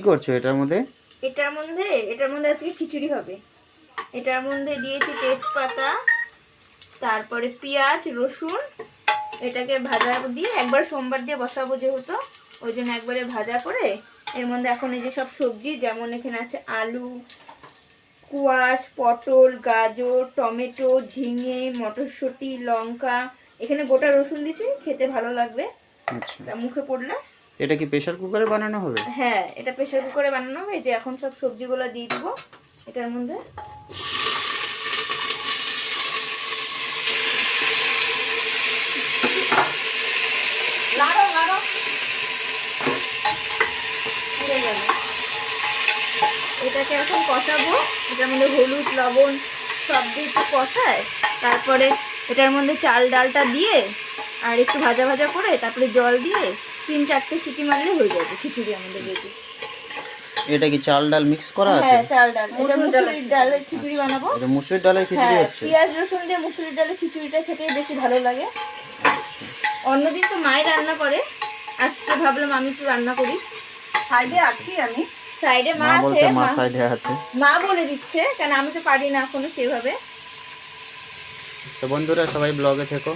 কি করছো এটার মধ্যে? এটার মধ্যে আজকে খিচুড়ি হবে। এটার মধ্যে দিয়েছি তেজপাতা, তারপরে পেঁয়াজ রসুন। এটাকে ভাজা দিয়ে একবার সোমবার দিয়ে বসাবো, যেহেতু ওই জন্য একবারে ভাজা করে এর মধ্যে এখন এই যে সব সবজি, যেমন এখানে আছে আলু, কুয়াশ, পটল, গাজর, টমেটো, ঝিঙে, মটরশুঁটি, লঙ্কা, এখানে গোটা রসুন দিচ্ছি, খেতে ভালো লাগবে। আচ্ছা, মুখে পড়লে। এটা কি প্রেসার কুকারে বানানো হবে? হ্যাঁ, এটা প্রেসার কুকারে বানানো হবে। যে এখন সব সবজিগুলো দিয়ে দিব এটার মধ্যে। লাড়ো লাড়ো, এটাকে এখন কষাবো। এটার মধ্যে হলুদ লবণ সব দিয়ে একটু কষায়, তারপরে এটার মধ্যে চাল ডালটা দিয়ে আর একটু ভাজা ভাজা করে তারপরে জল দিয়ে 3-4টে সিটি মারলে হয়ে যাবে খিচুড়ি আমাদের রেডি। এটা কি চাল ডাল মিক্স করা আছে? হ্যাঁ, চাল ডাল, এটা মুসুরির ডালের খিচুড়ি বানাবো। এটা মুসুরির ডালের খিচুড়ি হ্যাঁ, হচ্ছে? পেঁয়াজ রসুন দিয়ে মুসুরির ডালের খিচুড়িটা খেতে বেশি ভালো লাগে। অন্যদিন তো মাই রান্না করে, আজকে ভাবলাম আমি একটু রান্না করি। সাইডে আছি আমি। সাইডে মা আছে, বলছে মা সাইডে আছে। মা বলে দিচ্ছে, কারণ আমি তো পারি না এখনো সেভাবে। তো বন্ধুরা সবাই ব্লগে থেকো।